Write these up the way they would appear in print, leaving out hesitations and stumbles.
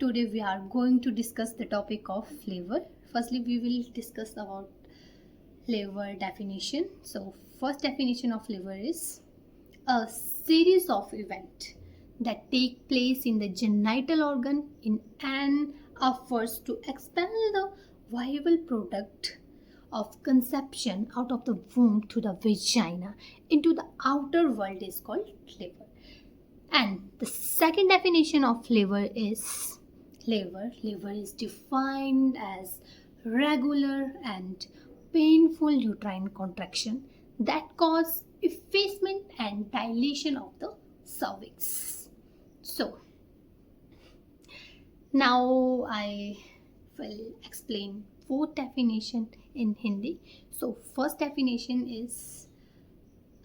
Today we are going to discuss the topic of liver. Firstly, we will discuss about liver definition. So, first definition of liver is a series of events that take place in the genital organ in an efforts to expel the viable product of conception out of the womb to the vagina into the outer world is called liver. And the second definition of liver is defined as regular and painful uterine contraction that cause effacement and dilation of the cervix. So now I will explain both definition in Hindi. So first definition is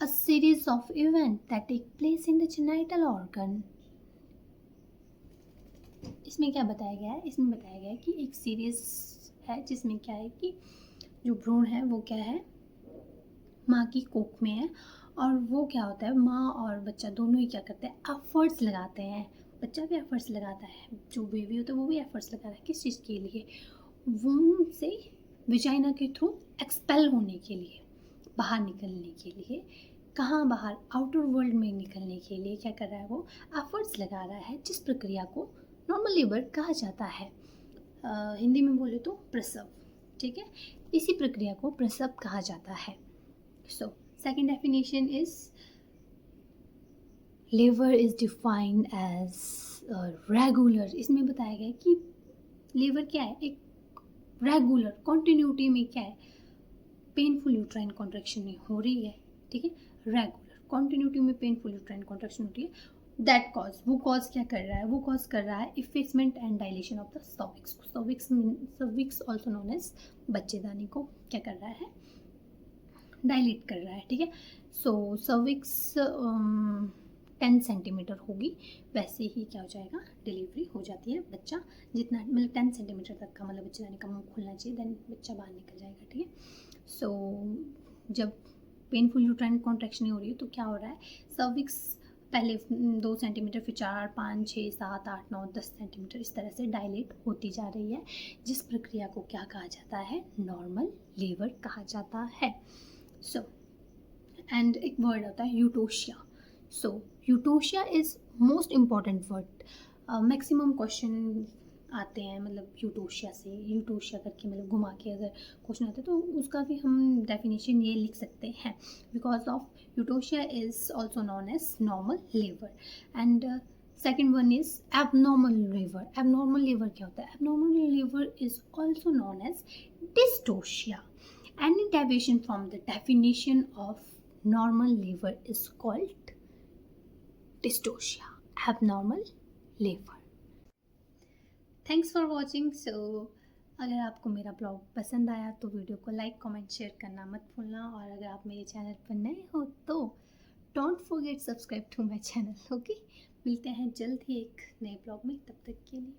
a series of events that take place in the genital organ. इसमें क्या बताया गया है? इसमें बताया गया है कि एक सीरीज है जिसमें क्या है कि जो भ्रूण है वो क्या है, माँ की कोख में है, और वो क्या होता है, माँ और बच्चा दोनों ही क्या करते हैं, एफर्ट्स लगाते हैं. बच्चा भी एफर्ट्स लगाता है, जो बेबी होता है वो भी एफर्ट्स लगाता है. किस चीज़ के लिए? वूम से विजाइना के थ्रू एक्सपेल होने के लिए, बाहर निकलने के लिए. कहाँ बाहर? आउटर वर्ल्ड में निकलने के लिए क्या कर रहा है, वो एफर्ट्स लगा रहा है, जिस प्रक्रिया को नॉर्मल लेबर कहा जाता है. हिंदी में बोले तो प्रसव. ठीक है, इसी प्रक्रिया को प्रसव कहा जाता है. So second definition is labour is defined as regular. इसमें बताया गया है कि लेबर क्या है, एक रेगुलर कॉन्टिन्यूटी में क्या है, पेनफुल यूट्राइन कॉन्ट्रैक्शन में हो रही है. ठीक है, रेगुलर कॉन्टिन्यूटी में पेनफुल यूट्राइन कॉन्ट्रैक्शन होती है. दैट कॉज, वो कॉज क्या कर रहा है, वो कॉज कर रहा है effacement and dilation of the cervix. Cervix also known as बच्चेदानी को क्या कर रहा है, डायलेट कर रहा है. ठीक है, सो सर्विक्स 10 सेंटीमीटर होगी, वैसे ही क्या हो जाएगा, डिलीवरी हो जाती है. बच्चा जितना मतलब 10 सेंटीमीटर तक का मतलब बच्चेदानी का मुंह खुलना चाहिए, देन बच्चा बाहर निकल जाएगा. ठीक है, सो जब पेनफुल यूट्राइन कॉन्ट्रैक्शन हो रही है तो क्या हो रहा है, सर्विक्स पहले 2 सेंटीमीटर, फिर 4, 5, 6, 7, 8, 9, 10 सेंटीमीटर इस तरह से डायलेट होती जा रही है, जिस प्रक्रिया को क्या कहा जाता है, नॉर्मल लेबर कहा जाता है. सो एंड एक वर्ड होता है eutocia. So eutocia is most important word. Maximum question आते हैं मतलब यूटोशिया से, यूटोशिया करके मतलब घुमा के अगर क्वेश्चन आता है तो उसका भी हम डेफिनेशन ये लिख सकते हैं. Because of eutocia is also known as normal labour. And second one is abnormal labour. Abnormal labour क्या होता है? Abnormal labour is also known as dystocia. Any deviation from the definition of normal labor is called dystocia, abnormal labor. Thanks for watching. So अगर आपको मेरा blog पसंद आया तो video को लाइक, कमेंट, शेयर करना मत भूलना. और अगर आप मेरे चैनल पर नए हो तो don't forget subscribe to my channel. Okay, मिलते हैं जल्द ही एक नए ब्लॉग में. तब तक के लिए